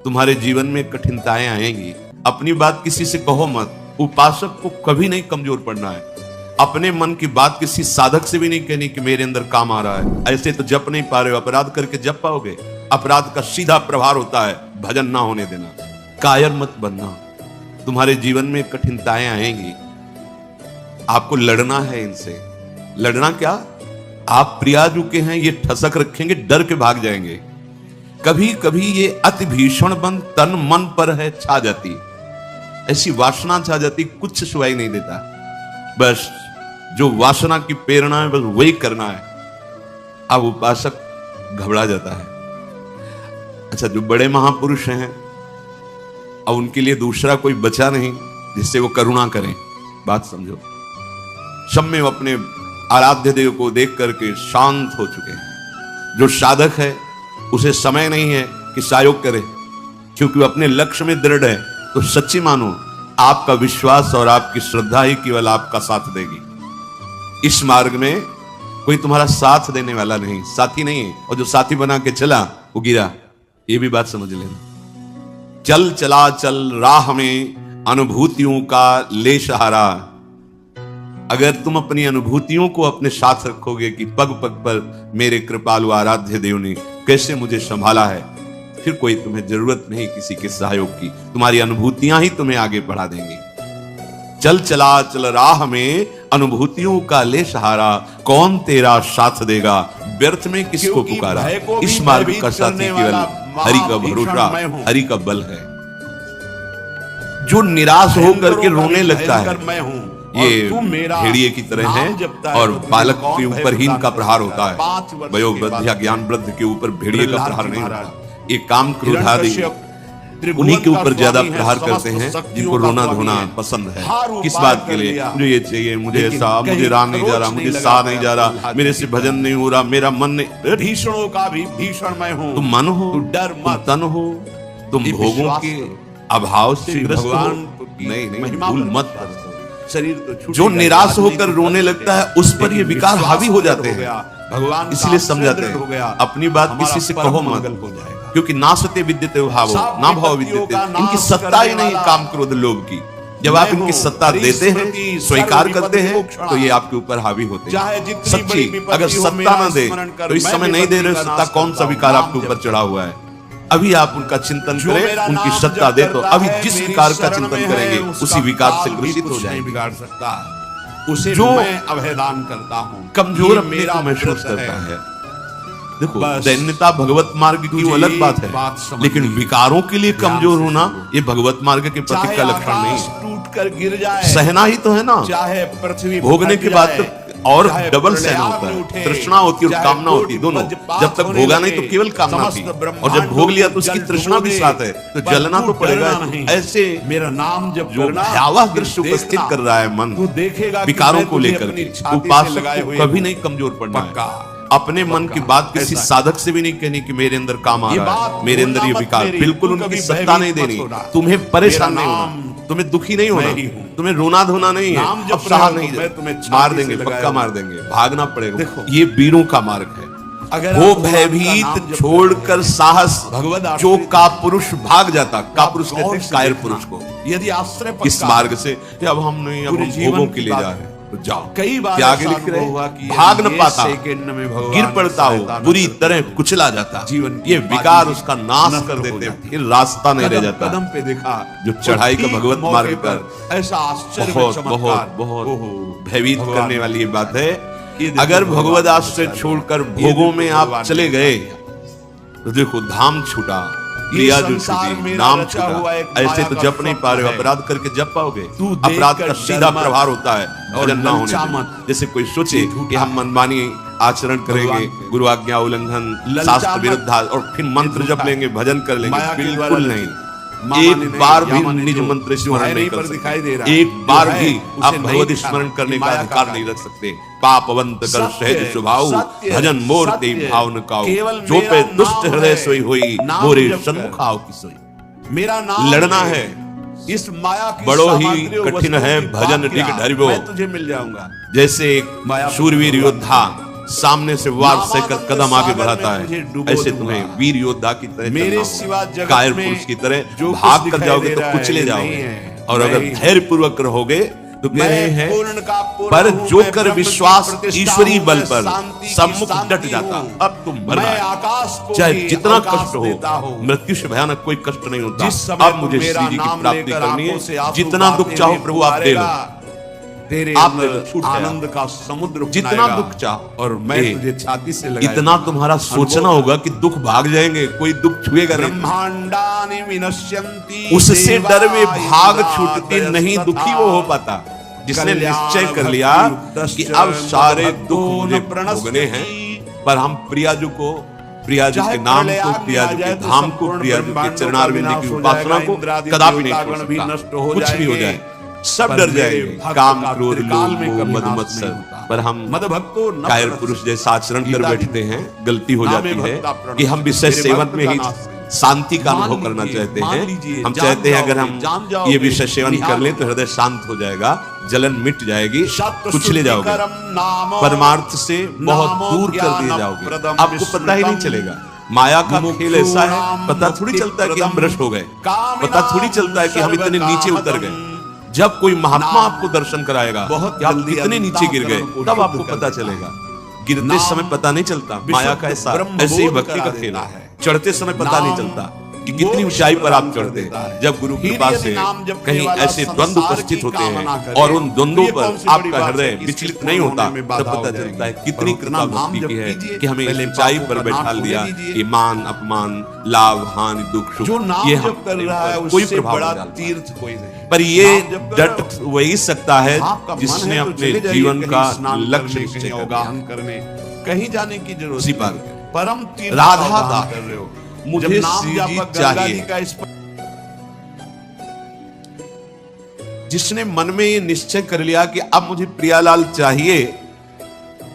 तुम्हारे जीवन में कठिनताएं आएंगी। अपनी बात किसी से कहो मत। उपासक को कभी नहीं कमजोर पड़ना है। अपने मन की बात किसी साधक से भी नहीं कहनी कि मेरे अंदर काम आ रहा है, ऐसे तो जप नहीं पा रहे हो, अपराध करके जप पाओगे। अपराध का सीधा प्रभाव होता है भजन ना होने देना। कायर मत बनना। तुम्हारे जीवन में कठिनताएं आएंगी, आपको लड़ना है इनसे। लड़ना क्या, आप प्रिया चुके हैं, ये ठसक रखेंगे, डर के भाग जाएंगे। कभी कभी ये अति भीषण बंद तन मन पर है छा जाती, ऐसी वासना छा जाती, कुछ सुनाई नहीं देता। बस जो वासना की प्रेरणा है बस वही करना है। अब उपासक घबरा जाता है। अच्छा, जो बड़े महापुरुष हैं अब उनके लिए दूसरा कोई बचा नहीं जिससे वो करुणा करें। बात समझो। सब में अपने आराध्य देव को देख करके शांत हो चुके हैं। जो साधक है उसे समय नहीं है कि सहयोग करे, क्योंकि वो अपने लक्ष्य में दृढ़ है। तो सच्ची मानो, आपका विश्वास और आपकी श्रद्धा ही केवल आपका साथ देगी। इस मार्ग में कोई तुम्हारा साथ देने वाला नहीं, साथी नहीं है। और जो साथी बना के चला वो गिरा, ये भी बात समझ लेना। चल चला चल राह में अनुभूतियों का ले सहारा। अगर तुम अपनी अनुभूतियों को अपने साथ रखोगे कि पग पग पर मेरे कृपालु आराध्य देव ने कैसे मुझे संभाला है, फिर कोई तुम्हें जरूरत नहीं किसी के सहयोग की। तुम्हारी अनुभूतियां ही तुम्हें आगे बढ़ा देंगी। चल चला चल राह में अनुभूतियों का ले सहारा, कौन तेरा साथ देगा, व्यर्थ में किसको पुकारा। इस मार्ग का साथी केवल हरि का भरोसा, हरि का बल है। जो निराश होकर के रोने लगता है, ये भेड़िए की तरह है और बालक के ऊपर ही इनका प्रहार होता है। वयोवृद्ध या ज्ञान वृद्ध के ऊपर भेड़िए का प्रहार नहीं होता। ये काम क्रोध आदि उन्हीं के ऊपर ज्यादा प्रहार करते हैं जिनको रोना धोना पसंद है। किस बात के लिए, मुझे ये चाहिए, मुझे ऐसा, मुझे राह नहीं जा रहा, मुझे सा नहीं जा रहा, मेरे से भजन नहीं हो रहा, मेरा मन नहीं। भीषणों का भी भीषण मैं हूं। तुम मन हो, तुम तन हो, तुम भोगों के अभाव से ग्रस्त हो। नहीं, भूल मत। शरीर तो जो निराश होकर रोने लगता है उस पर ये विकार हावी हो जाते हैं। भगवान इसलिए समझाते हैं अपनी बात किसी से कहो मत, क्योंकि नासते विद्यते भावो ना भाव विद्यते। इनकी सत्ता ही नहीं काम क्रोध लोभ की। जब आप इनकी सत्ता देते हैं, स्वीकार करते हैं, तो ये आपके ऊपर हावी होते हैं। सच्ची अगर सत्ता ना दे तो इस समय नहीं दे रहे सत्ता, कौन सा विकार आपके ऊपर चढ़ा हुआ है। अभी आप उनका चिंतन करें, उनकी सत्ता दे, तो अभी जिस विकार का चिंतन करेंगे उसी विकार से ग्रसित हो जाएंगे। बिगाड़ सकता है उसे जो मैं अवहेलान करता हूं। कमजोर अपने को महसूस करता है। देखो, दैन्यता भगवत मार्ग की वो अलग बात है, लेकिन विकारों के लिए कमजोर होना ये भगवत मार्ग के प्रतीक का लक्षण नहीं। टूट कर गिर जाए, सहना ही तो है ना। चाहे पृथ्वी भोगने के बाद तो और डबल सहना होता है। तृष्णा होती है और कामना होती है, दोनों। जब तक भोगा नहीं तो केवल कामना थी, और जब भोग लिया तो उसकी तृष्णा भी साथ है, तो जलना तो पड़ेगा। ऐसे मेरा नाम जब जो भयावह दृश्य उपस्थित कर रहा है मन विकारों को लेकर के, उपासक को कभी नहीं कमजोर पड़ना है। अपने मन की बात किसी साधक से भी नहीं कहनी कि मेरे अंदर काम आ रहा है, मेरे अंदर ये विकार। बिल्कुल उनकी सत्ता नहीं देनी। तुम्हें परेशान नहीं होना, तुम्हें दुखी नहीं होना, तुम्हें रोना धोना नहीं है। अब सहा नहीं, मार देंगे, पक्का मार देंगे, भागना पड़ेगा। ये वीरों का मार्ग है। वो भयभीत छोड़कर साहस, जो का पुरुष भाग जाता। का पुरुष कहते हैं कायर पुरुष को। यदि आश्रय इस मार्ग से अब हम नहीं, अब हम भोगों के लिए जा रहे हैं, तो जाओ। कई बार क्या आगे लिख रहे हैं, भाग न पाता, गिर पड़ता हो, बुरी तरह कुचला जाता। जीवन ये विकार उसका नाश कर देते, फिर रास्ता नहीं रह जाता। कदम पे देखा जो चढ़ाई का भगवत मार्ग पर ऐसा आश्चर्य, बहुत बहुत बहुत भयभीत करने वाली ये बात है। अगर भगवत आश्रय छोड़कर भोगों में आप चले गए तो देखो, धाम छूटा, क्रिया जो छूटी, नाम छूटा। ऐसे तो जप नहीं पा रहे हो, अपराध करके जप पाओगे। अपराध का सीधा प्रभाव होता है भजन ना होने। जैसे कोई सोचे कि हम मनमानी आचरण करेंगे, गुरु आज्ञा उल्लंघन, शास्त्र विरुद्ध, और फिर मंत्र जप लेंगे, भजन कर लेंगे, बिल्कुल नहीं। एक बार भी निज मंत्र स्मरण नहीं कर सकते। एक बार भी आप भगवत स्मरण करने का अधिकार नहीं रख सकते। पापवंत कर सहज स्वभाव, भजन मोर ते भाव न काओ। जो पे दुष्ट हृदय सोई होई, मोरे सन्मुख आओ की सोई। मेरा नाम लड़ना है, इस माया की बड़ो ही कठिन है भजन डिग ढरिबो। मैं तुझे मिल जाऊंगा। जैसे एक शूरवीर योद्धा सामने से वार सहकर नामानंद कदम आगे सागर बढ़ाता में मुझे है, डुबो ऐसे दूंगा। तुम्हें वीर योद्धा की तरह मेरे चलना सिवा होगा। जगत कायर में पुरुष की तरह जो कुछ भाग कर दिखाई जाओगे दे तो रहा है, कुचले ये जाओगे। नहीं है। और मैं अगर ही धैर्य पूर्वक रहोगे तो कह रहे मैं हैं पूर्ण का पूर्ण पर हूँ, जो मैं कर ब्रह्म की विश्वास प्रतिष्ठा ईश्वरीय हूँ, बल मैं पर शांति की सम्मुख शांति डट जाता, हूँ। अब तुम मरना मैं है। आकाश को चाहे भी जितना अवकाश कष्ट देता हो, हूँ। मृत्यु से भयानक कोई कष्ट नहीं होता। जिस समय अब मुझे मेरा श्री जी की नाम प्राप्ति लेकर करनी आंखों से है, आंसू जितना दुख बहाते चाहो हुए प्रभु आप दे लो। पुकारेगा, तेरे आप अंदर दे दो, छूट गया। आनंद का समुद्र जितना फुलाएगा। दुख चाहो और मैं तुझे छाती से लगाऊंगा। इतना तुम्हारा सोचना होगा कि दुख भाग जाएंगे, कोई दुख छुएगा नहीं। ब्रह्मांडानि विनश्यन्ति उससे डर में भाग देवा छूटते इंद्रा नहीं, जयस्तथा। दुखी वो हो पाता जिसने निश्चय कर लिया कि अब सारे दुख मुझे भोगने हैं, पर हम प्रियाजू को, प्रियाजू के नाम को, प्रियाजू के धाम को, प्रियाजू के चरणारविंद की उपासना को कदापि नहीं छोड़ सकता। कुछ भी हो जाए सब डर जाएंगे, काम क्रोध लोभ मोह मद मत्सर, पर हम कायर पुरुष जैसा आचरण कर बैठते हैं। गलती हो जाती है कि हम विषय सेवन में ही शांति का अनुभव करना चाहते हैं। हम चाहते हैं अगर हम ये विषय सेवन कर लें तो हृदय शांत हो जाएगा, जलन मिट जाएगी, कुचले जाओगे, परमार्थ से बहुत दूर कर दिए जाओगे, आपको पता ही नहीं चलेगा। माया का खेल ऐसा है, पता थोड़ी चलता है कि हम भ्रष्ट हो गए, पता थोड़ी चलता है कि हम इतने नीचे उतर गए। जब कोई महात्मा आपको दर्शन कराएगा कि आप कितने नीचे गिर गए, तब आपको पता चलेगा। गिरते समय पता नहीं चलता, माया का ऐसा, ऐसे ही भक्ति का खेल है। चढ़ते समय पता नहीं चलता कि कितनी ऊंचाई पर आप चढ़ते। जब गुरु कृपा से कहीं ऐसे द्वंद्व उपस्थित होते हैं और उन द्वंद्वों पर आपका हृदय विचलित नहीं होता, तब पता चलता है कितनी कृपा भक्ति की है कि हमें ऊंचाई पर बैठा लिया। ये मान अपमान, लाभ हानि दुख सुख, ये हम कोई प्रभाव नहीं डालता। तीर्थ कोई नहीं, पर ये डट वही सकता है जिसने अपने जीवन का लक्ष्य निश्चय होगा करने, कहीं जाने की जरूरत उसी नहीं। पर परम तीर्थ राधा का दास कर रहे हो, मुझे जब नाम श्री जी जापक गंगा चाहिए। जी का इस पर जिसने मन में ये निश्चय कर लिया कि अब मुझे प्रियालाल चाहिए,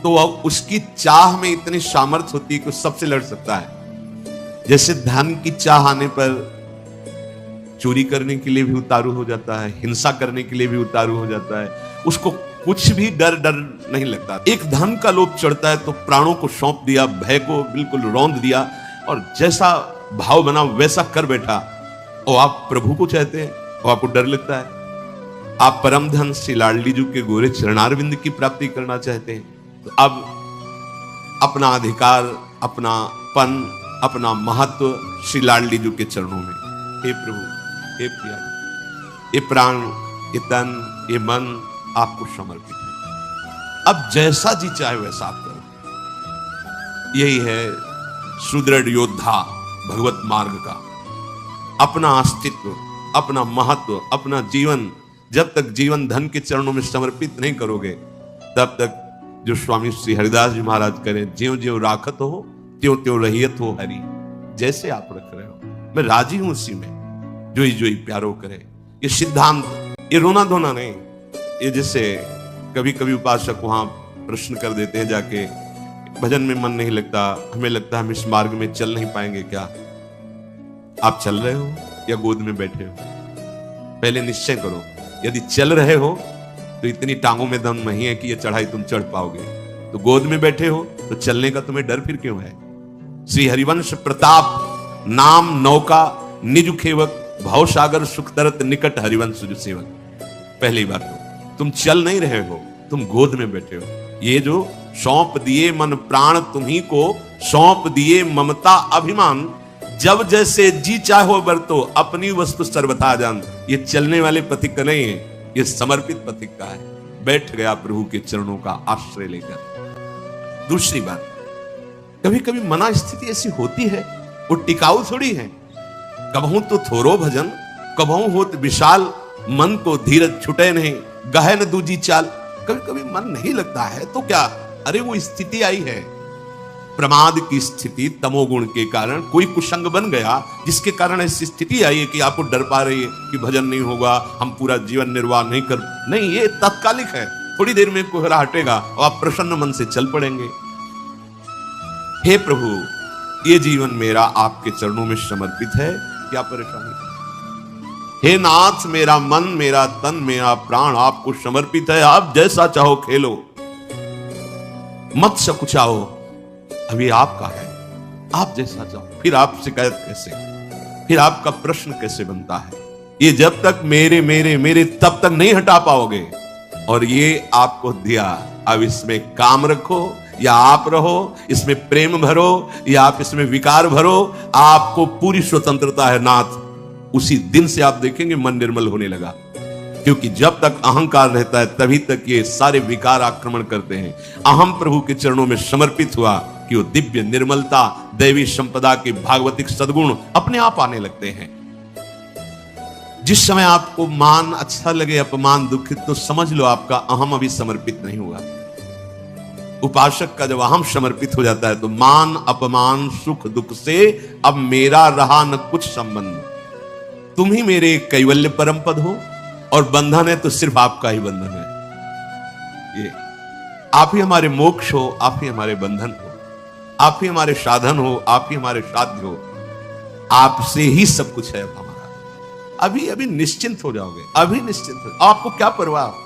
तो अब उसकी चाह में इतनी सामर्थ्य होती है कि सबसे लड़ सकता है। जैसे धन की चाह आने पर चोरी करने के लिए भी उतारू हो जाता है, हिंसा करने के लिए भी उतारू हो जाता है, उसको कुछ भी डर नहीं लगता। एक धन का लोभ चढ़ता है तो प्राणों को सौंप दिया, भय को बिल्कुल रौंद दिया और जैसा भाव बना वैसा कर बैठा। और आप प्रभु को चाहते हैं और आपको डर लगता है। आप परम धन श्री लाडली जी के गोरे चरणारविंद की प्राप्ति करना चाहते हैं, तो अब अपना अधिकार, अपना पन, अपना महत्व श्री लाडली जी के चरणों में। हे प्रभु, हे प्रिया, ये प्राण, ये तन, ये मन आपको समर्पित है। अब जैसा जी चाहे वैसा आप करो। यही है सुदृढ़ योद्धा भगवत मार्ग का। अपना अस्तित्व, अपना महत्व, अपना जीवन जब तक जीवन धन के चरणों में समर्पित नहीं करोगे, तब तक जो स्वामी श्री हरिदास जी महाराज करें, ज्यों ज्यों राखत हो त्यों त्यों रहियत हो हरि। जैसे आप रख रहे हो मैं राजी हूं उसी में, जोई जोई प्यारो करे। ये सिद्धांत, ये रोना धोना नहीं। ये जैसे कभी कभी उपासक वहां प्रश्न कर देते हैं जाके, भजन में मन नहीं लगता, हमें लगता है हम इस मार्ग में चल नहीं पाएंगे। क्या आप चल रहे हो या गोद में बैठे हो? पहले निश्चय करो। यदि चल रहे हो तो इतनी टांगों में दम नहीं है कि ये चढ़ाई तुम चढ़ पाओगे। तो गोद में बैठे हो तो चलने का तुम्हें डर फिर क्यों है? श्री हरिवंश प्रताप नाम नौका निज खेवक, भव सागर सुख तरत निकट हरिवंश जो सेवक। पहली बात तो तुम चल नहीं रहे हो, तुम गोद में बैठे हो। ये जो सौंप दिए मन प्राण तुम्ही को, सौंप दिए ममता अभिमान, जब जैसे जी चाहो बरतो अपनी वस्तु सर्वथा जान। ये चलने वाले पथिक का नहीं है, ये समर्पित पथिक का है। बैठ गया प्रभु के चरणों का आश्रय लेकर। दूसरी बात, कभी कभी मना स्थिति ऐसी होती है, वो टिकाऊ थोड़ी है। कबहू तो थोरो भजन, कबहू होत विशाल, मन को धीरज छुटे नहीं, गहन दूजी चाल। कभी कभी मन नहीं लगता है तो क्या, अरे वो स्थिति आई है, प्रमाद की स्थिति, तमोगुण के कारण कोई कुसंग बन गया, जिसके कारण ऐसी स्थिति आई है कि आपको डर पा रही है कि भजन नहीं होगा, हम पूरा जीवन निर्वाह नहीं कर। नहीं, ये तात्कालिक है, थोड़ी देर में कोहरा हटेगा और आप प्रसन्न मन से चल पड़ेंगे। हे प्रभु, ये जीवन मेरा आपके चरणों में समर्पित है, क्या परेशानी? हे नाथ, मेरा मन, मेरा तन, मेरा प्राण आपको समर्पित है, आप जैसा चाहो खेलो। मत सकुचाओ, अभी आपका है, आप जैसा चाहो। फिर आप शिकायत कैसे, फिर आपका प्रश्न कैसे बनता है? ये जब तक मेरे मेरे मेरे तब तक नहीं हटा पाओगे। और ये आपको दिया, अब इसमें काम रखो या आप रहो, इसमें प्रेम भरो या आप इसमें विकार भरो, आपको पूरी स्वतंत्रता है नाथ। उसी दिन से आप देखेंगे मन निर्मल होने लगा। क्योंकि जब तक अहंकार रहता है तभी तक ये सारे विकार आक्रमण करते हैं। अहम प्रभु के चरणों में समर्पित हुआ कि वो दिव्य निर्मलता, दैवी संपदा के भागवतिक सद्गुण अपने आप आने लगते हैं। जिस समय आपको मान अच्छा लगे, अपमान दुखित, तो समझ लो आपका अहम अभी समर्पित नहीं हुआ। उपासक का जब अहम समर्पित हो जाता है तो मान अपमान सुख दुख से अब मेरा रहा न कुछ संबंध। तुम ही मेरे कैवल्य परम पद हो और बंधन है तो सिर्फ आपका ही बंधन है। ये आप ही हमारे मोक्ष हो, आप ही हमारे बंधन हो, आप ही हमारे साधन हो, आप ही हमारे साध्य हो। आपसे ही सब कुछ है अब हमारा। अभी अभी निश्चिंत हो जाओगे, अभी निश्चिंत हो। आपको क्या परवाह?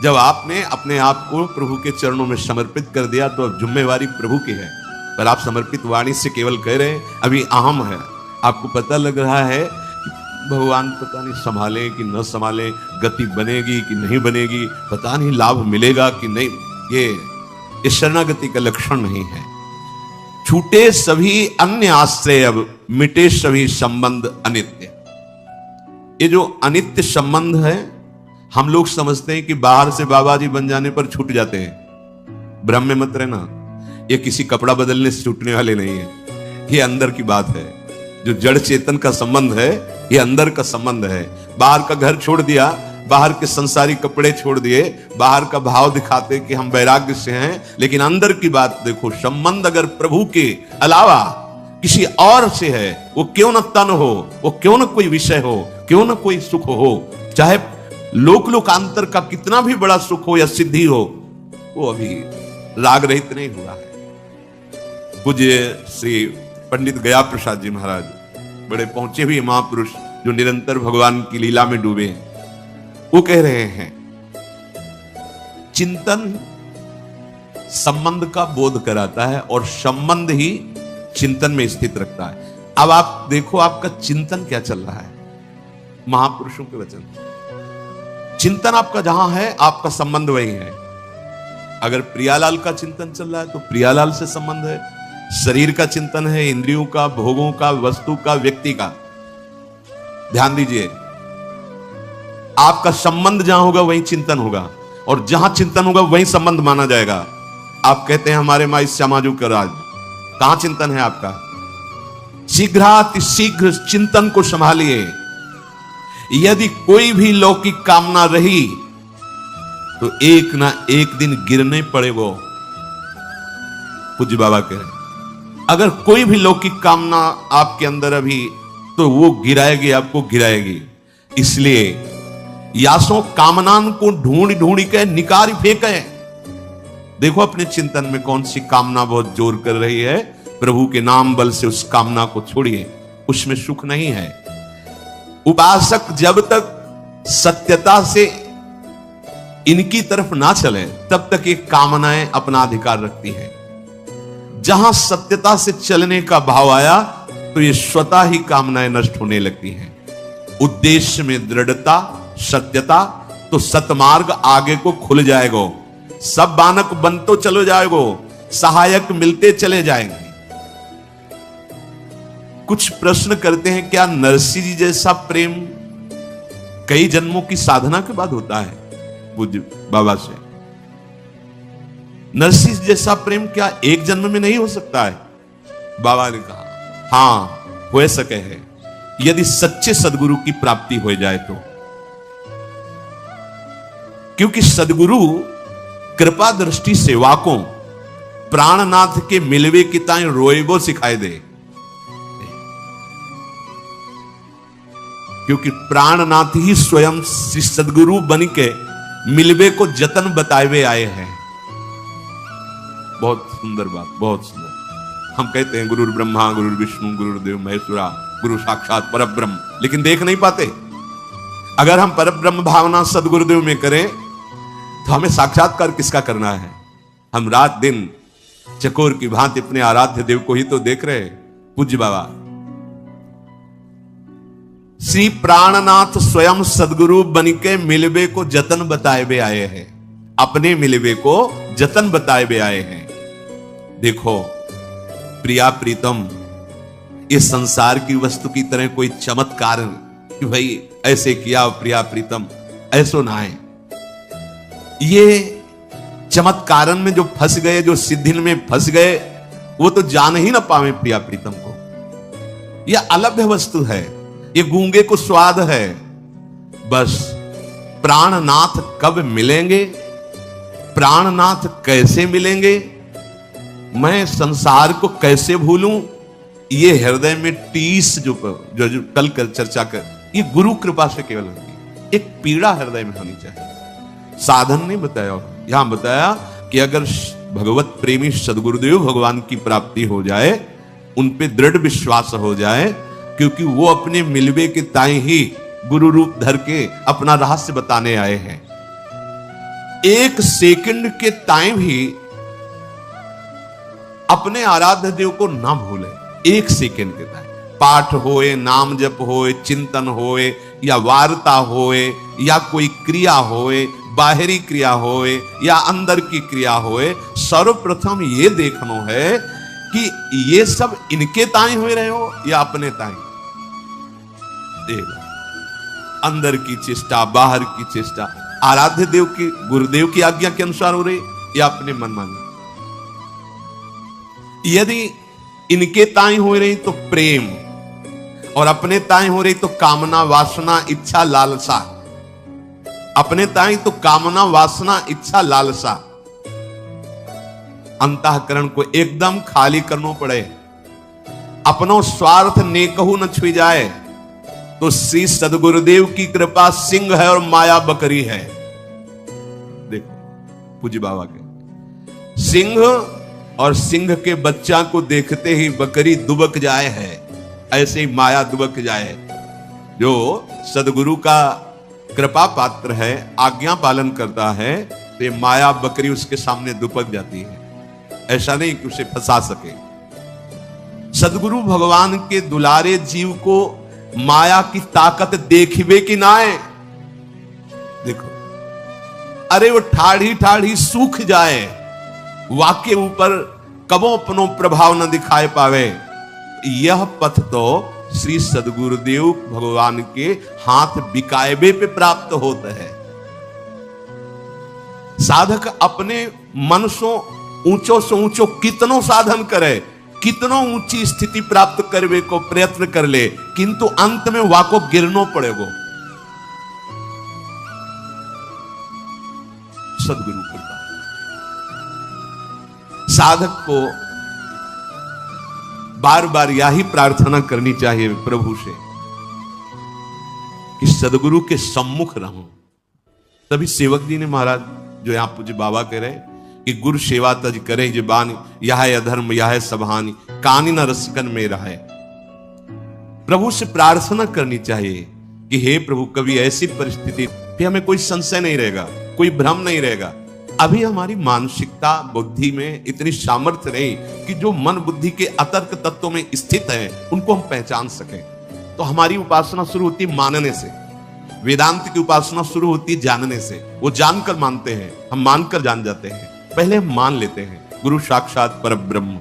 जब आपने अपने आप को प्रभु के चरणों में समर्पित कर दिया तो अब जिम्मेवारी प्रभु की है। पर आप समर्पित वाणी से केवल कह रहे हैं अभी अहम है। आपको पता लग रहा है कि भगवान पता नहीं संभाले कि न संभाले, गति बनेगी कि नहीं बनेगी, पता नहीं लाभ मिलेगा कि नहीं। ये शरणागति का लक्षण नहीं है। छूटे सभी अन्य आश्रय, अब मिटे सभी संबंध अनित्य। ये जो अनित्य संबंध है, हम लोग समझते हैं कि बाहर से बाबा जी बन जाने पर छूट जाते हैं। भ्रम में मत रहना, ये किसी कपड़ा बदलने से छूटने वाले नहीं है। ये अंदर की बात है। जो जड़ चेतन का संबंध है, ये अंदर का संबंध है। बाहर का घर छोड़ दिया, बाहर के संसारी कपड़े छोड़ दिए, बाहर का भाव दिखाते कि हम वैराग्य से हैं, लेकिन अंदर की बात देखो। संबंध अगर प्रभु के अलावा किसी और से है, वो क्यों न तन हो, वो क्यों न कोई विषय हो, क्यों न कोई सुख हो, चाहे लोक लोकांतर का कितना भी बड़ा सुख हो या सिद्धि हो, वो अभी राग रहित नहीं हुआ है। पूज्य श्री पंडित गया प्रसाद जी महाराज, बड़े पहुंचे हुए महापुरुष जो निरंतर भगवान की लीला में डूबे हैं, वो कह रहे हैं चिंतन संबंध का बोध कराता है और संबंध ही चिंतन में स्थित रखता है। अब आप देखो आपका चिंतन क्या चल रहा है। महापुरुषों के वचन, चिंतन आपका जहां है, आपका संबंध वही है। अगर प्रियालाल का चिंतन चल रहा है तो प्रियालाल से संबंध है। शरीर का चिंतन है, इंद्रियों का, भोगों का, वस्तु का, व्यक्ति का। ध्यान दीजिए, आपका संबंध जहां होगा वहीं चिंतन होगा, और जहां चिंतन होगा वहीं संबंध माना जाएगा। आप कहते हैं हमारे माई श्यामाजू का राज, कहां चिंतन है आपका? शीघ्रातिशीघ्र चिंतन को संभालिए। यदि कोई भी लौकिक कामना रही तो एक ना एक दिन गिरने पड़े वो। पूज्य बाबा कह रहे, अगर कोई भी लौकिक कामना आपके अंदर अभी, तो वो गिराएगी, आपको गिराएगी। इसलिए यासों कामनान को ढूंढ ढूंढ के निकाल फेंके। देखो अपने चिंतन में कौन सी कामना बहुत जोर कर रही है, प्रभु के नाम बल से उस कामना को छोड़िए, उसमें सुख नहीं है। उपासक जब तक सत्यता से इनकी तरफ ना चले तब तक ये कामनाएं अपना अधिकार रखती हैं। जहां सत्यता से चलने का भाव आया तो ये स्वतः ही कामनाएं नष्ट होने लगती हैं। उद्देश्य में दृढ़ता, सत्यता, तो सतमार्ग आगे को खुल जाएगो। सब बानक बनतो चलो जाएगो, सहायक मिलते चले जाएंगे। कुछ प्रश्न करते हैं, क्या नरसिंह जी जैसा प्रेम कई जन्मों की साधना के बाद होता है? पूज्य बाबा से, नरसिंह जैसा प्रेम क्या एक जन्म में नहीं हो सकता है? बाबा ने कहा हां हो सके है, यदि सच्चे सदगुरु की प्राप्ति हो जाए तो। क्योंकि सदगुरु कृपा दृष्टि सेवाकों प्राणनाथ के मिलवे की ताई रोएबो सिखाए दे। क्योंकि प्राणनाथ ही स्वयं श्री सदगुरु बन के मिलवे को जतन बताए आए हैं। बहुत सुंदर बात, बहुत सुंदर। हम कहते हैं गुरु ब्रह्मा गुरु विष्णु गुरुदेव महेश्वरा, गुरु साक्षात परब्रह्म, लेकिन देख नहीं पाते। अगर हम परब्रह्म भावना सदगुरुदेव में करें तो हमें साक्षात्कार किसका करना है? हम रात दिन चकोर की भांति अपने आराध्य देव को ही तो देख रहे हैं। पूज्य बाबा श्री प्राणनाथ स्वयं सदगुरु बनिके मिलवे को जतन बताए बे आए हैं। अपने मिलवे को जतन बताए बे आए हैं। देखो प्रिया प्रीतम, ये संसार की वस्तु की तरह कोई चमत्कार कि भाई ऐसे किया प्रिया प्रीतम, ऐसो ना है। ये चमत्कारन में जो फंस गए, जो सिद्धिन में फंस गए, वो तो जान ही ना पावे प्रिया प्रीतम को। यह अलभ्य वस्तु है, ये गूंगे को स्वाद है। बस प्राणनाथ कब मिलेंगे, प्राणनाथ कैसे मिलेंगे, मैं संसार को कैसे भूलूं, ये हृदय में टीस जो कल चर्चा कर, ये गुरु कृपा से केवल होती है। एक पीड़ा हृदय में होनी चाहिए। साधन नहीं बताया, यहां बताया कि अगर भगवत प्रेमी सदगुरुदेव भगवान की प्राप्ति हो जाए, उन पे दृढ़ विश्वास हो जाए, क्योंकि वो अपने मिलवे के ताई ही गुरु रूप धर के अपना रहस्य बताने आए हैं। एक सेकंड के ताई भी अपने आराध्य देव को ना भूले। एक सेकंड के ताई पाठ होए, नाम जप होए, चिंतन होए, या वार्ता होए, या कोई क्रिया होए, बाहरी क्रिया होए या अंदर की क्रिया होए, सर्वप्रथम ये देखना है कि ये सब इनके ताई हो रहे हो या अपने ताई। देख अंदर की चेष्टा, बाहर की चेष्टा आराध्य देव की, गुरुदेव की आज्ञा के अनुसार हो रही या अपने मनमानी। यदि इनके ताई हो रही तो प्रेम, और अपने ताई हो रही तो कामना, वासना, इच्छा, लालसा। अपने ताई तो कामना, वासना, इच्छा, लालसा। अंतःकरण को एकदम खाली करना पड़े। अपनो स्वार्थ नेकहु न छुई जाए तो श्री सदगुरुदेव की कृपा सिंह है और माया बकरी है। देखो पूज्य बाबा के सिंह और सिंह के बच्चा को देखते ही बकरी दुबक जाए है, ऐसे ही माया दुबक जाए। जो सदगुरु का कृपा पात्र है, आज्ञा पालन करता है, तो ये माया बकरी उसके सामने दुबक जाती है। ऐसा नहीं कि उसे फंसा सके। सदगुरु भगवान के दुलारे जीव को माया की ताकत देखिबे कि ना है। देखो अरे वो ठाढ़ी ठाढ़ी सूख जाए, वाके ऊपर कबो अपनो प्रभाव न दिखाए पावे। यह पथ तो श्री सदगुरुदेव भगवान के हाथ बिकायबे पे प्राप्त होता है। साधक अपने मन से ऊंचो से ऊंचो कितनो साधन करे, कितनो ऊंची स्थिति प्राप्त करने को प्रयत्न कर ले, किंतु अंत में वाको गिरनो पड़ेगो। सदगुरु कृपा। साधक को बार बार यही प्रार्थना करनी चाहिए प्रभु से कि सदगुरु के सम्मुख रहूं। तभी सेवक जी ने महाराज जो यहां पूज्य बाबा कह रहे कि गुरु सेवा तज करे जबानी, यह अधर्म यह सभानी, कानी न रसकन में रहे। प्रभु से प्रार्थना करनी चाहिए कि हे प्रभु, कभी ऐसी परिस्थिति फिर हमें कोई संशय नहीं रहेगा, कोई भ्रम नहीं रहेगा। अभी हमारी मानसिकता बुद्धि में इतनी सामर्थ्य नहीं कि जो मन बुद्धि के अतर्क तत्वों में स्थित है उनको हम पहचान सकें। तो हमारी उपासना शुरू होती है मानने से। वेदांत की उपासना शुरू होती है जानने से। वो जानकर मानते हैं, हम मानकर जान जाते हैं। पहले हम मान लेते हैं गुरु साक्षात पर ब्रह्म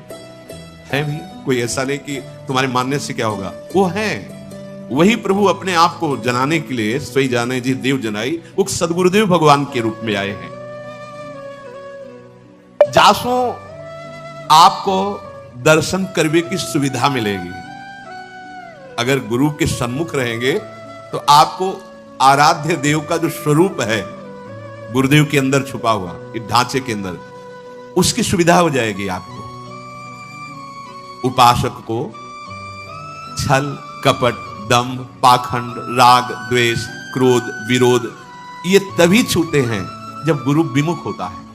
है। भी कोई ऐसा नहीं कि तुम्हारे मानने से क्या होगा, वो है। वही प्रभु अपने आप को जनाने के लिए स्वयं जाने जी देव जनाई, वो सदगुरुदेव भगवान के रूप में आए हैं। जासो आपको दर्शन करने की सुविधा मिलेगी। अगर गुरु के सन्मुख रहेंगे तो आपको आराध्य देव का जो स्वरूप है गुरुदेव के अंदर छुपा हुआ, इस ढांचे के अंदर, उसकी सुविधा हो जाएगी आपको। उपासक को छल, कपट, दंभ, पाखंड, राग, द्वेष, क्रोध, विरोध ये तभी छूते हैं जब गुरु विमुख होता है।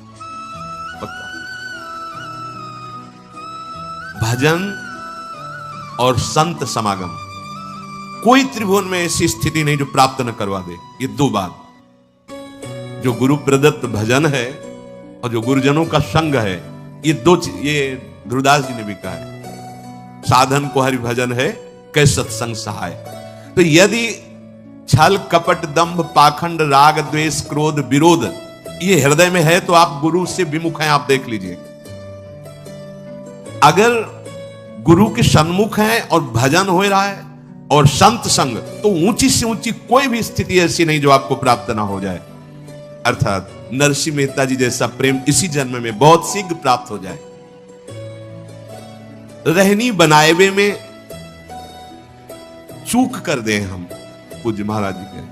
भजन और संत समागम, कोई त्रिभुवन में ऐसी स्थिति नहीं जो प्राप्त न करवा दे। ये दो बात, जो गुरु प्रदत्त भजन है और जो गुरुजनों का संग है, ये दो चीज, ये ध्रुवदास जी ने भी कहा है, साधन को हरि भजन है कै सत्संग सहाय। तो यदि छल कपट दंभ पाखंड राग द्वेष क्रोध विरोध ये हृदय में है तो आप गुरु से विमुख हैं, आप देख लीजिए। अगर गुरु के सन्मुख हैं और भजन हो रहा है और संत संग, तो ऊंची से ऊंची कोई भी स्थिति ऐसी नहीं जो आपको प्राप्त ना हो जाए। अर्थात नरसिंह मेहता जी जैसा प्रेम इसी जन्म में बहुत शीघ्र प्राप्त हो जाए। रहनी बनाएवे में चूक कर दे हम, पूज्य महाराज जी के,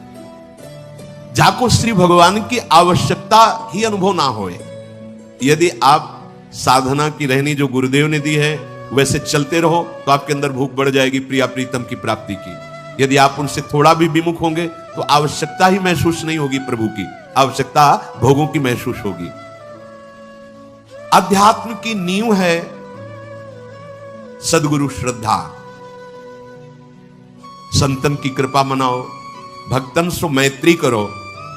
जाको श्री भगवान की आवश्यकता ही अनुभव ना होए। यदि आप साधना की रहनी जो गुरुदेव ने दी है वैसे चलते रहो तो आपके अंदर भूख बढ़ जाएगी प्रिया प्रीतम की प्राप्ति की। यदि आप उनसे थोड़ा भी विमुख होंगे तो आवश्यकता ही महसूस नहीं होगी, प्रभु की आवश्यकता भोगों की महसूस होगी। अध्यात्म की नींव है सदगुरु श्रद्धा। संतन की कृपा मनाओ, भक्तन से मैत्री करो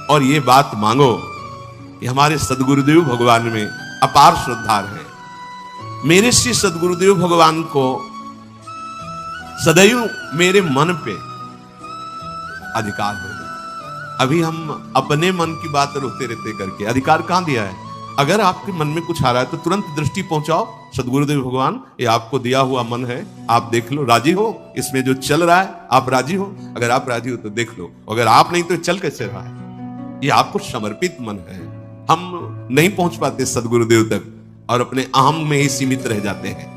और ये बात मांगो कि हमारे सदगुरुदेव भगवान में अपार श्रद्धा है। मेरे श्री सदगुरुदेव भगवान को सदैव मेरे मन पे अधिकार हो। अभी हम अपने मन की बात रोते रहते करके अधिकार कहां दिया है? अगर आपके मन में कुछ आ रहा है तो तुरंत दृष्टि पहुंचाओ, सदगुरुदेव भगवान ये आपको दिया हुआ मन है, आप देख लो, राजी हो इसमें जो चल रहा है, आप राजी हो? अगर आप राजी हो तो देख लो, अगर आप नहीं तो चल कैसे रहा है? ये आपको समर्पित मन है। हम नहीं पहुंच पाते सदगुरुदेव तक और अपने अहम में ही सीमित रह जाते हैं।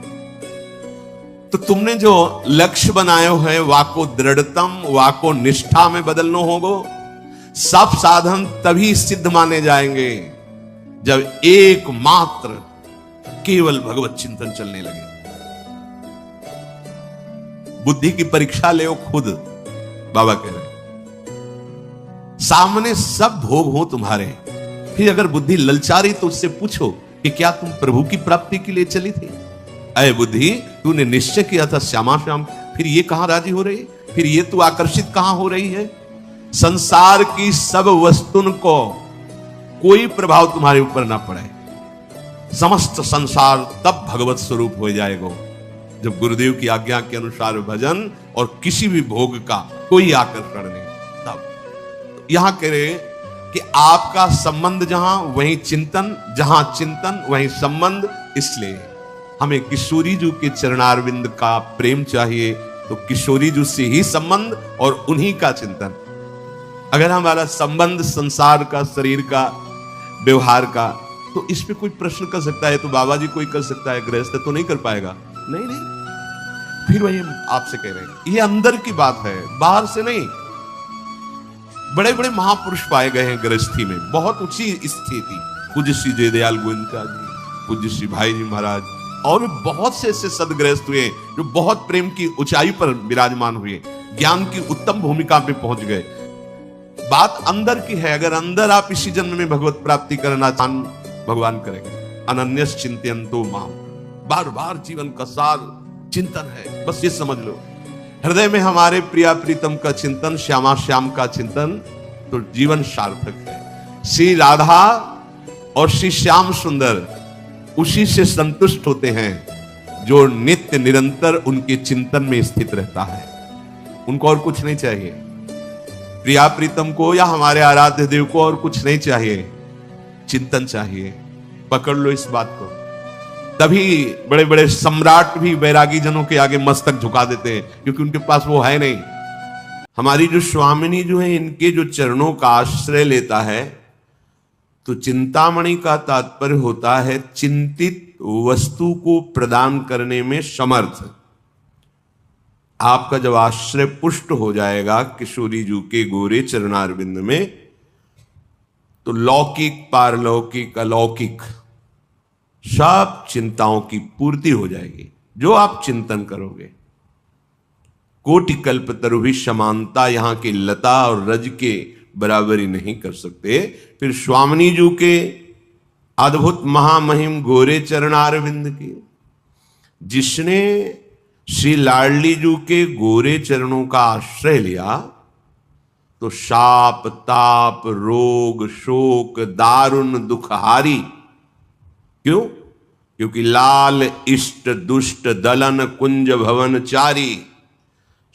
तो तुमने जो लक्ष्य बनाए है वाको दृढ़तम वाको निष्ठा में बदलना होगो। सब साधन तभी सिद्ध माने जाएंगे जब एकमात्र केवल भगवत चिंतन चलने लगे। बुद्धि की परीक्षा ले खुद, बाबा कह रहे सामने सब भोग हो तुम्हारे, फिर अगर बुद्धि ललचारी तो उससे पूछो कि क्या तुम प्रभु की प्राप्ति के लिए चली थी? अय बुद्धि, तूने निश्चय किया था श्यामा श्याम, फिर ये कहां राजी हो रही, फिर ये तू आकर्षित कहां हो रही है? संसार की सब वस्तुन को कोई प्रभाव तुम्हारे ऊपर ना पड़े, समस्त संसार तब भगवत स्वरूप हो जाएगा जब गुरुदेव की आज्ञा के अनुसार भजन और किसी भी भोग का कोई आकर्षण नहीं। तब यहां कह रहे कि आपका संबंध जहां वहीं चिंतन, जहां चिंतन वहीं संबंध। इसलिए हमें किशोरी जी के चरणारविंद का प्रेम चाहिए, तो किशोरी जी से ही संबंध और उन्हीं का चिंतन। अगर हमारा संबंध संसार का, शरीर का, व्यवहार का, तो इस पे कोई प्रश्न कर सकता है तो बाबा जी कोई कर सकता है, गृहस्थ तो नहीं कर पाएगा। नहीं, फिर वही आपसे कह रहे हैं, ये अंदर की बात है, बाहर से नहीं। बड़े बड़े महापुरुष पाए गए हैं गृहस्थी में, बहुत ऊंची स्थिति। पूज्य श्री जयदयाल गोविंदा जी, पूज्य श्री भाई जी महाराज, और बहुत से ऐसे सदगृहस्थ हुए जो बहुत प्रेम की ऊंचाई पर विराजमान हुए, ज्ञान की उत्तम भूमिका पे पहुंच गए। बात अंदर की है। अगर अंदर आप इसी जन्म में भगवत प्राप्ति करना चाहन, भगवान करेंगे। अनन्यस चिंतयन्तो माम, बार बार जीवन का सार चिंतन है, बस ये समझ लो। हृदय में हमारे प्रिया प्रीतम का चिंतन, श्यामा श्याम का चिंतन, तो जीवन सार्थक है। श्री राधा और श्री श्याम सुंदर उसी से संतुष्ट होते हैं जो नित्य निरंतर उनके चिंतन में स्थित रहता है। उनको और कुछ नहीं चाहिए, प्रिया प्रीतम को या हमारे आराध्य देव को और कुछ नहीं चाहिए, चिंतन चाहिए। पकड़ लो इस बात को। तभी बड़े बड़े सम्राट भी बैरागी जनों के आगे मस्तक झुका देते हैं, क्योंकि उनके पास वो है नहीं। हमारी जो स्वामिनी जो है, इनके जो चरणों का आश्रय लेता है, तो चिंतामणि का तात्पर्य होता है चिंतित वस्तु को प्रदान करने में समर्थ। आपका जब आश्रय पुष्ट हो जाएगा किशोरी जी के गोरे चरणारविंद में, तो लौकिक, पारलौकिक, अलौकिक सब चिंताओं की पूर्ति हो जाएगी जो आप चिंतन करोगे। कोटि कल्प तरु समानता, यहां की लता और रज के बराबरी नहीं कर सकते। फिर स्वामिनी जी के अद्भुत महामहिम गोरे चरणारविंद की, जिसने श्री लाडली जी के गोरे चरणों का आश्रय लिया, तो शाप ताप रोग शोक दारुण दुखहारी क्यों? क्योंकि लाल इष्ट दुष्ट दलन कुंज भवन चारी,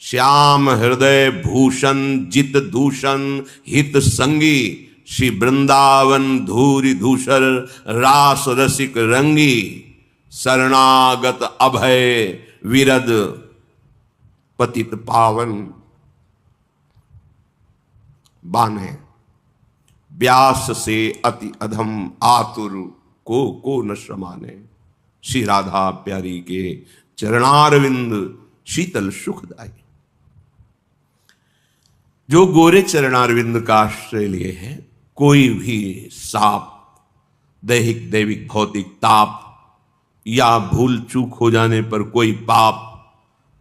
श्याम हृदय भूषण जित दूषण हित संगी, श्री वृंदावन धूरि धूसर रास रसिक रंगी, शरणागत अभय विरद पतित पावन। बाने व्यास से अति अधम आतुर को न श्रमाने, श्री राधा प्यारी के चरणारविंद शीतल सुखदाई। जो गोरे चरणारविंद का आश्रय लिए हैं, कोई भी साप, दैहिक दैविक भौतिक ताप या भूल चूक हो जाने पर कोई पाप,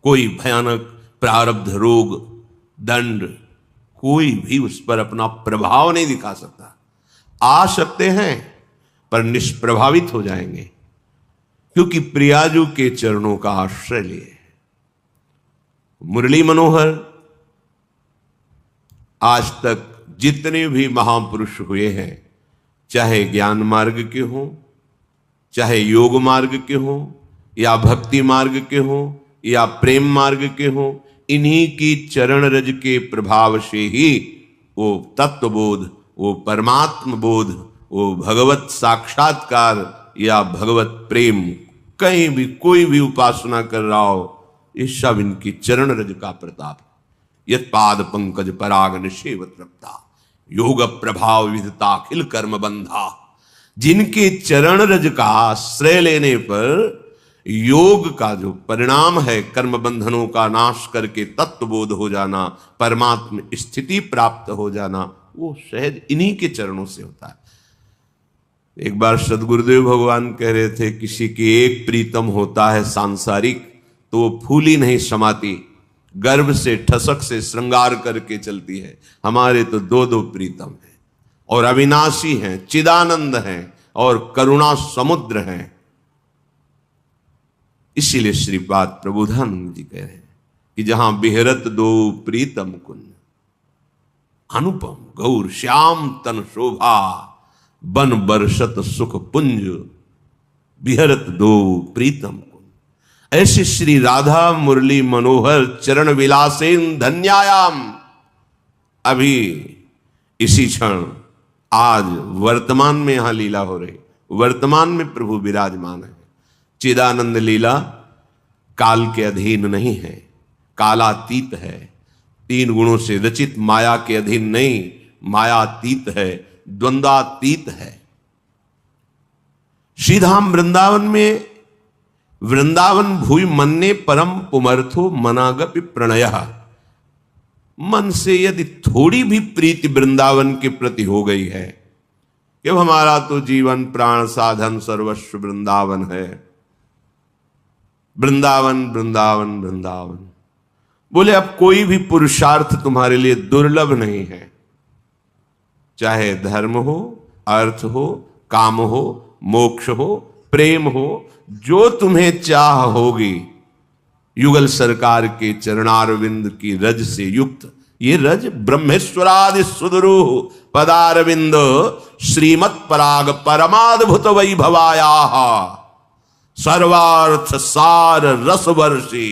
कोई भयानक प्रारब्ध रोग दंड, कोई भी उस पर अपना प्रभाव नहीं दिखा सकता। आ सकते हैं पर निष्प्रभावित हो जाएंगे, क्योंकि प्रियाजू के चरणों का आश्रय लिए। मुरली मनोहर आज तक जितने भी महापुरुष हुए हैं, चाहे ज्ञान मार्ग के हों, चाहे योग मार्ग के हों, या भक्ति मार्ग के हों, या प्रेम मार्ग के हों, इन्हीं की चरण रज के प्रभाव से ही वो तत्वबोध, वो परमात्म बोध, वो भगवत साक्षात्कार या भगवत प्रेम, कहीं भी कोई भी उपासना कर रहा हो, ये सब इनकी चरण रज का प्रताप। यत पाद पंकज पराग निषेव तृप्ता, योग प्रभाव विधता अखिल कर्म बंधा। जिनके चरण रज का आश्रय लेने पर योग का जो परिणाम है, कर्म बंधनों का नाश करके तत्वबोध हो जाना, परमात्म स्थिति प्राप्त हो जाना, वो सहज इन्हीं के चरणों से होता है। एक बार सदगुरुदेव भगवान कह रहे थे, किसी की एक प्रीतम होता है सांसारिक, तो वो फूली नहीं समाती, गर्भ से ठसक से श्रृंगार करके चलती है। हमारे तो दो दो प्रीतम हैं और अविनाशी हैं, चिदानंद हैं और करुणा समुद्र हैं। इसीलिए श्रीपाद प्रबोधानंद जी कह रहे हैं कि जहां बिहरत दो प्रीतम कुन, अनुपम गौर श्याम तन शोभा, बन बरसत सुख पुंज, बिहरत दो प्रीतम कुन। ऐसे श्री राधा मुरली मनोहर चरण विलासेन धन्यायाम। अभी इसी क्षण आज वर्तमान में यहां लीला हो रही, वर्तमान में प्रभु विराजमान है। चिदानंद लीला काल के अधीन नहीं है, कालातीत है, तीन गुणों से रचित माया के अधीन नहीं, मायातीत है, द्वंद्वातीत है। श्रीधाम वृंदावन में वृंदावन भूमि मन्ने परम पुमर्थो मनागपि प्रणय। मन से यदि थोड़ी भी प्रीति वृंदावन के प्रति हो गई है कि हमारा तो जीवन प्राण साधन सर्वस्व वृंदावन है, वृंदावन वृंदावन वृंदावन, बोले अब कोई भी पुरुषार्थ तुम्हारे लिए दुर्लभ नहीं है, चाहे धर्म हो, अर्थ हो, काम हो, मोक्ष हो, प्रेम हो, जो तुम्हें चाह होगी, युगल सरकार के चरणारविंद की रज से युक्त ये रज ब्रह्मेश्वरादि सुदरूह पदारविंद श्रीमत् पराग परमाद्भुत वैभवाया सर्वार्थ सार रसवर्षी,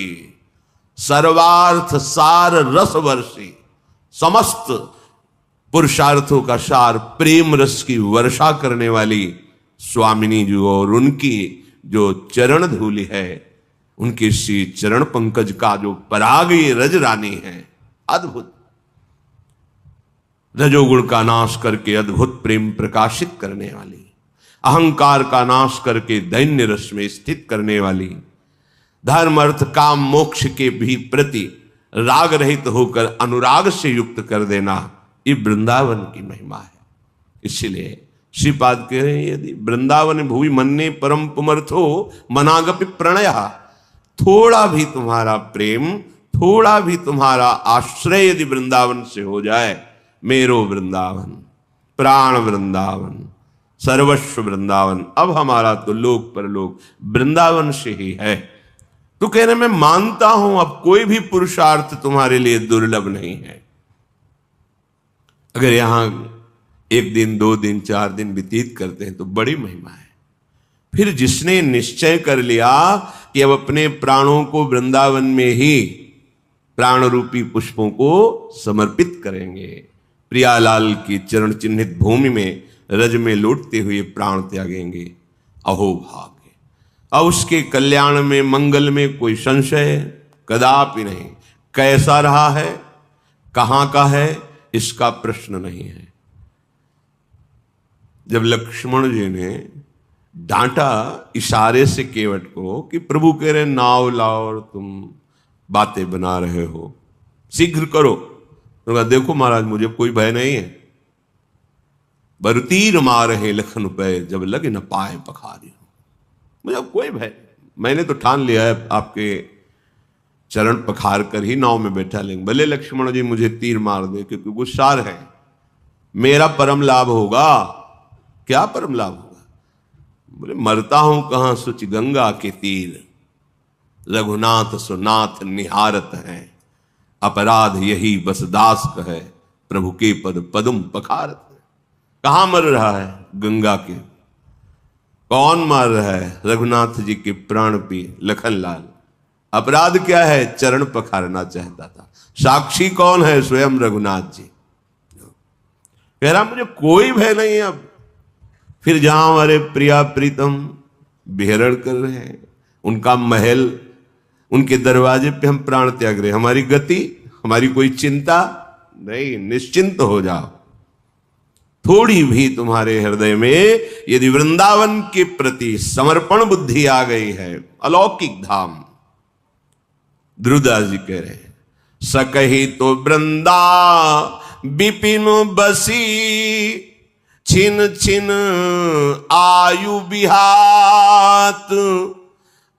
सर्वार्थ सार रसवर्षी, समस्त पुरुषार्थों का सार प्रेम रस की वर्षा करने वाली स्वामिनी जी और उनकी जो चरण धूलि है, उनके श्री चरण पंकज का जो पराग ये रज रानी है, अद्भुत रजोगुण का नाश करके अद्भुत प्रेम प्रकाशित करने वाली, अहंकार का नाश करके दैन्य रस में स्थित करने वाली, धर्म अर्थ काम मोक्ष के भी प्रति राग रहित होकर अनुराग से युक्त कर देना, ये वृंदावन की महिमा है। इसलिए श्रीपाद कह रहे हैं, यदि वृंदावन भूमि मन्ने परम पुमर्थो मनागपि प्रणय, थोड़ा भी तुम्हारा प्रेम, थोड़ा भी तुम्हारा आश्रय यदि वृंदावन से हो जाए, मेरो वृंदावन, प्राण वृंदावन, सर्वस्व वृंदावन, अब हमारा तो लोक परलोक वृंदावन से ही है। तो कह रहे मैं मानता हूं अब कोई भी पुरुषार्थ तुम्हारे लिए दुर्लभ नहीं है। अगर यहां एक दिन, 2 दिन, 4 दिन व्यतीत करते हैं तो बड़ी महिमा है। फिर जिसने निश्चय कर लिया कि अब अपने प्राणों को वृंदावन में ही प्राण रूपी पुष्पों को समर्पित करेंगे, प्रियालाल की चरण चिन्हित भूमि में रज में लौटते हुए प्राण त्यागेंगे, अहो भाग्य। अब उसके कल्याण में मंगल में कोई संशय कदापि नहीं। कैसा रहा है, कहां का है, इसका प्रश्न नहीं है। जब लक्ष्मण जी ने डांटा इशारे से केवट को कि प्रभु कह रहे नाव लाओ और तुम बातें बना रहे हो, शीघ्र करो, तो कहा देखो महाराज मुझे कोई भय नहीं है। बरतीर मारे लखन पे जब लगे न पाए पखारी, मुझे कोई भय, मैंने तो ठान लिया है आपके चरण पखार कर ही नाव में बैठा लेंगे। भले लक्ष्मण जी मुझे तीर मार दे क्योंकि गुस्सार है, मेरा परम लाभ होगा। क्या परम लाभ होगा? बोले मरता हूं कहां सुच गंगा के तीर, रघुनाथ सुनाथ निहारत है, अपराध यही बस दास कहे, प्रभु के पद पदुम पखारत है। कहां मर रहा है? गंगा के। कौन मार रहा है? रघुनाथ जी के प्राण पी लखनलाल। अपराध क्या है? चरण पखारना चाहता था। साक्षी कौन है? स्वयं रघुनाथ जी। कह रहा मुझे कोई भय नहीं है। अब फिर जहां हमारे प्रिया प्रीतम विहरण कर रहे हैं, उनका महल, उनके दरवाजे पे हम प्राण त्याग रहे, हमारी गति, हमारी कोई चिंता नहीं। निश्चिंत हो जाओ। थोड़ी भी तुम्हारे हृदय में यदि वृंदावन के प्रति समर्पण बुद्धि आ गई है, अलौकिक धाम। ध्रुवदास जी कह रहे हैं सकही तो वृंदा विपिन बसी, छिन छिन आयु बिहात,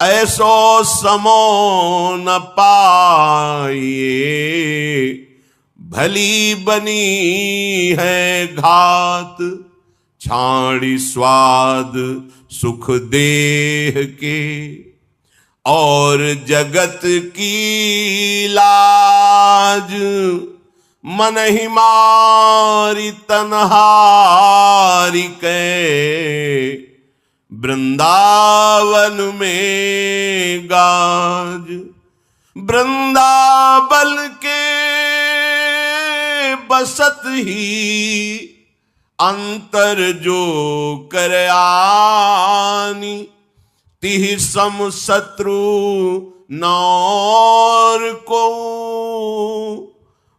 ऐसो समो न पाइए, भली बनी है घात, छाड़ी स्वाद सुख देह के, और जगत की लाज, मन ही मारी तन्हारी के, वृंदावन में गाज। वृंदावन के बसत ही, अंतर जो कर आनी, तिह सम शत्रु नौर को,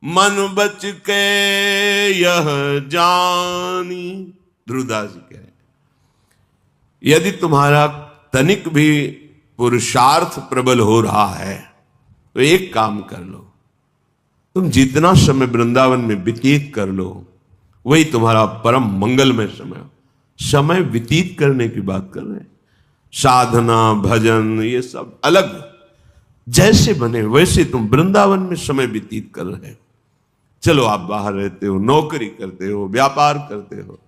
मन बच के यह जानी। ध्रुवदास जी कह रहे हैं यदि तुम्हारा तनिक भी पुरुषार्थ प्रबल हो रहा है तो एक काम कर लो, तुम जितना समय वृंदावन में व्यतीत कर लो वही तुम्हारा परम मंगलमय समय। समय व्यतीत करने की बात कर रहे हैं, साधना भजन ये सब अलग, जैसे बने वैसे तुम वृंदावन में समय व्यतीत कर रहे हो। चलो आप बाहर रहते हो, नौकरी करते हो, व्यापार करते हो,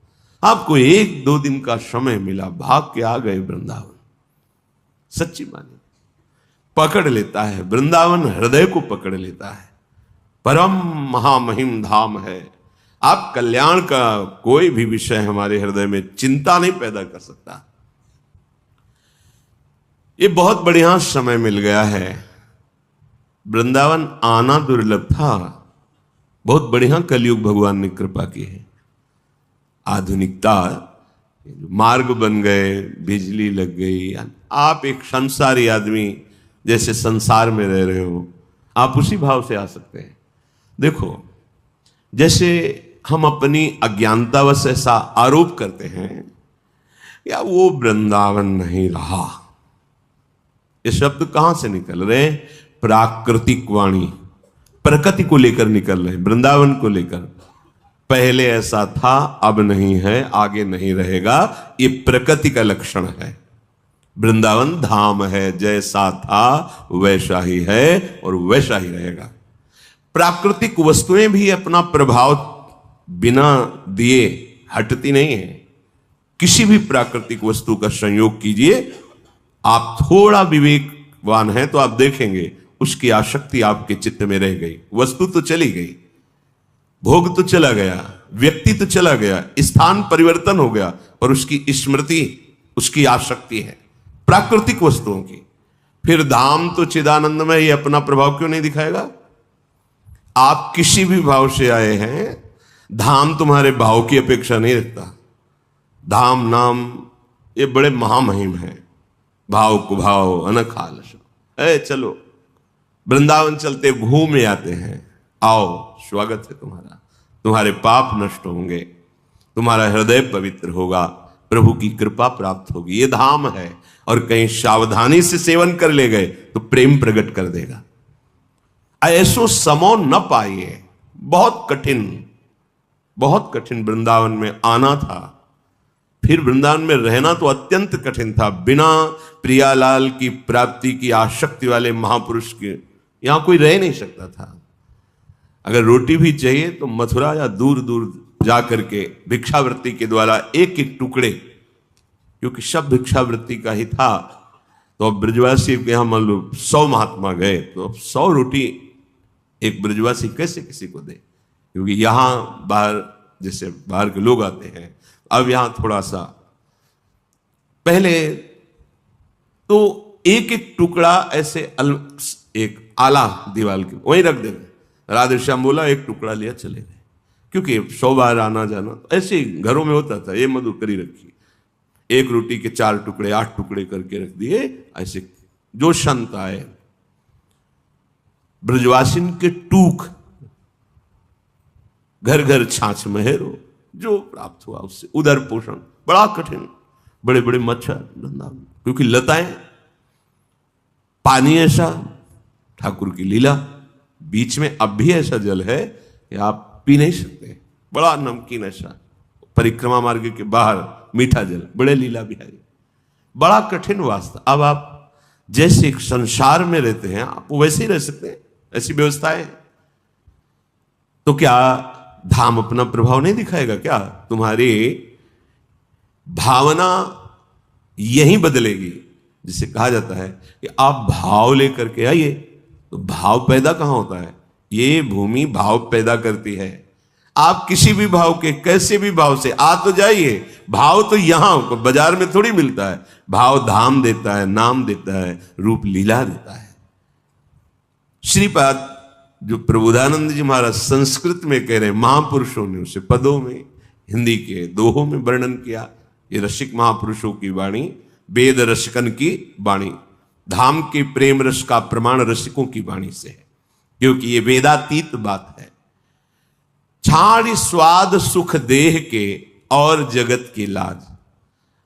आपको 1-2 दिन का समय मिला, भाग के आ गए वृंदावन। सच्ची माने पकड़ लेता है वृंदावन, हृदय को पकड़ लेता है। परम महामहिम धाम है। आप कल्याण का कोई भी विषय हमारे हृदय में चिंता नहीं पैदा कर सकता। ये बहुत बढ़िया समय मिल गया है। वृंदावन आना दुर्लभ था, बहुत बढ़िया कलयुग भगवान ने कृपा की है। आधुनिकता, मार्ग बन गए, बिजली लग गई, आप एक संसारी आदमी जैसे संसार में रह रहे हो, आप उसी भाव से आ सकते हैं। देखो जैसे हम अपनी अज्ञानतावश ऐसा आरोप करते हैं या वो वृंदावन नहीं रहा, ये शब्द कहां से निकल रहे? प्राकृतिक वाणी, प्रकृति को लेकर निकल रहे, वृंदावन को लेकर। पहले ऐसा था, अब नहीं है, आगे नहीं रहेगा, ये प्रकृति का लक्षण है। वृंदावन धाम है, जैसा था वैसा ही है और वैसा ही रहेगा। प्राकृतिक वस्तुएं भी अपना प्रभाव बिना दिए हटती नहीं है। किसी भी प्राकृतिक वस्तु का संयोग कीजिए, आप थोड़ा विवेकवान हैं तो आप देखेंगे उसकी आसक्ति आपके चित्त में रह गई। वस्तु तो चली गई, भोग तो चला गया, व्यक्ति तो चला गया, स्थान परिवर्तन हो गया, और उसकी स्मृति उसकी आसक्ति है, प्राकृतिक वस्तुओं की। फिर धाम तो चिदानंद में ये अपना प्रभाव क्यों नहीं दिखाएगा? आप किसी भी भाव से आए हैं, धाम तुम्हारे भाव की अपेक्षा नहीं रखता। धाम नाम ये बड़े महामहिम हैं। भाव कुभाव अनख आलस, चलो वृंदावन चलते घूम आते हैं, आओ स्वागत है तुम्हारा। तुम्हारे पाप नष्ट होंगे, तुम्हारा हृदय पवित्र होगा, प्रभु की कृपा प्राप्त होगी। ये धाम है। और कहीं सावधानी से सेवन कर ले गए तो प्रेम प्रकट कर देगा। ऐसो समो न पाइए। बहुत कठिन वृंदावन में आना था। फिर वृंदावन में रहना तो अत्यंत कठिन था। बिना प्रियालाल की प्राप्ति की आसक्ति वाले महापुरुष के यहां कोई रह नहीं सकता था। अगर रोटी भी चाहिए तो मथुरा या दूर दूर जाकर के भिक्षावृत्ति के द्वारा एक एक टुकड़े, क्योंकि सब भिक्षावृत्ति का ही था। तो अब ब्रजवासी के यहां मान लो 100 महात्मा गए तो अब 100 रोटी एक ब्रजवासी कैसे किसी को दे? क्योंकि यहां बाहर जैसे बाहर के लोग आते हैं, अब यहां थोड़ा सा, पहले तो एक एक टुकड़ा ऐसे एक आला दीवाल के वहीं रख देंगे। राधे श्याम बोला, एक टुकड़ा लिया चले गए। क्योंकि 100 बार आना जाना तो ऐसे ही घरों में होता था। ये मधुकरी रखी, एक रोटी के 4 टुकड़े 8 टुकड़े करके रख दिए। ऐसे जो संत आए, ब्रजवासिन के टूक, घर घर छाछ महेरो, जो प्राप्त हुआ उससे उदर पोषण बड़ा कठिन। बड़े बड़े मच्छर, क्योंकि लताएं, पानी ऐसा, ठाकुर की लीला। बीच में अब भी ऐसा जल है कि आप पी नहीं सकते, बड़ा नमकीन ऐसा। परिक्रमा मार्ग के बाहर मीठा जल, बड़े लीला बिहारी, बड़ा कठिन वास्ता। अब आप जैसे एक संसार में रहते हैं, आप वैसे ही रह सकते हैं, ऐसी व्यवस्था है। तो क्या धाम अपना प्रभाव नहीं दिखाएगा? क्या तुम्हारी भावना यही बदलेगी? जिसे कहा जाता है कि आप भाव लेकर के आइए। तो भाव पैदा कहां होता है? ये भूमि भाव पैदा करती है। आप किसी भी भाव के, कैसे भी भाव से आ तो जाइए। भाव तो यहां बाजार में थोड़ी मिलता है। भाव धाम देता है, नाम देता है, रूप लीला देता है। श्रीपाद जो प्रबोधानंद जी महाराज संस्कृत में कह रहे हैं, महापुरुषों ने उसे पदों में, हिंदी के दोहों में वर्णन किया। ये रसिक महापुरुषों की वाणी, वेद रसिकन की वाणी। धाम के प्रेम रस का प्रमाण रसिकों की वाणी से है, क्योंकि ये वेदातीत बात है। छाड़ स्वाद सुख देह के और जगत की लाज।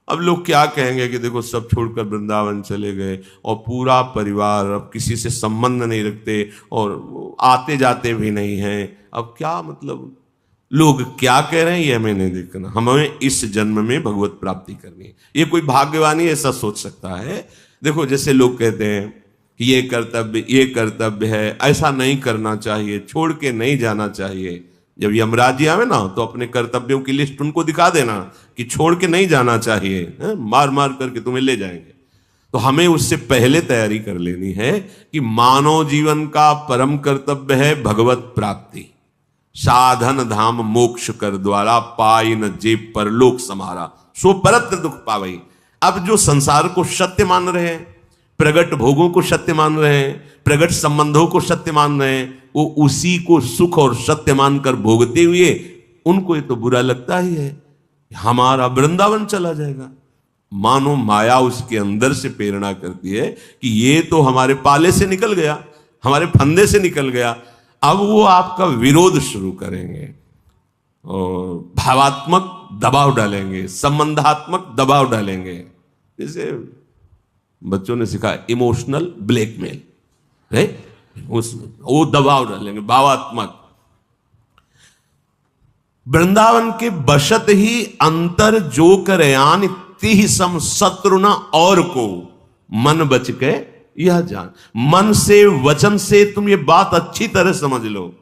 अब लोग क्या कहेंगे कि देखो सब छोड़कर वृंदावन चले गए और पूरा परिवार अब किसी से संबंध नहीं रखते और आते जाते भी नहीं हैं। अब क्या मतलब, लोग क्या कह रहे हैं ये हमें नहीं देखना, हमें इस जन्म में भगवत प्राप्ति करनी है। ये कोई भाग्यवानी ऐसा सोच सकता है? देखो जैसे लोग कहते हैं कि ये कर्तव्य है, ऐसा नहीं करना चाहिए, छोड़ के नहीं जाना चाहिए। जब यमराज जी आवे ना तो अपने कर्तव्यों की लिस्ट उनको दिखा देना कि छोड़ के नहीं जाना चाहिए, मार मार करके तुम्हें ले जाएंगे। तो हमें उससे पहले तैयारी कर लेनी है कि मानव जीवन का परम कर्तव्य है भगवत प्राप्ति। साधन धाम मोक्ष कर द्वारा, पाई न जेब परलोक समारा, सो परत्र दुख पावई। अब जो संसार को सत्य मान रहे हैं, प्रगट भोगों को सत्य मान रहे हैं, प्रगट संबंधों को सत्य मान रहे हैं, वो उसी को सुख और सत्य मानकर भोगते हुए उनको ये तो बुरा लगता ही है, हमारा वृंदावन चला जाएगा। मानो माया उसके अंदर से प्रेरणा करती है कि ये तो हमारे पाले से निकल गया, हमारे फंदे से निकल गया। अब वो आपका विरोध शुरू करेंगे और भावात्मक दबाव डालेंगे, संबंधात्मक दबाव डालेंगे। जैसे बच्चों ने सिखा इमोशनल ब्लैकमेल, वो दबाव डालेंगे भावात्मक। वृंदावन के बशत ही अंतर जो करयान तिह सम शत्रु न और को, मन बच के यह जान। मन से वचन से तुम ये बात अच्छी तरह समझ लो,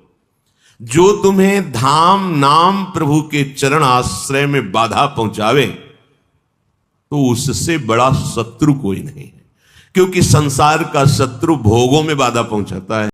जो तुम्हें धाम नाम प्रभु के चरण आश्रय में बाधा पहुंचावे तो उससे बड़ा शत्रु कोई नहीं है। क्योंकि संसार का शत्रु भोगों में बाधा पहुंचाता है।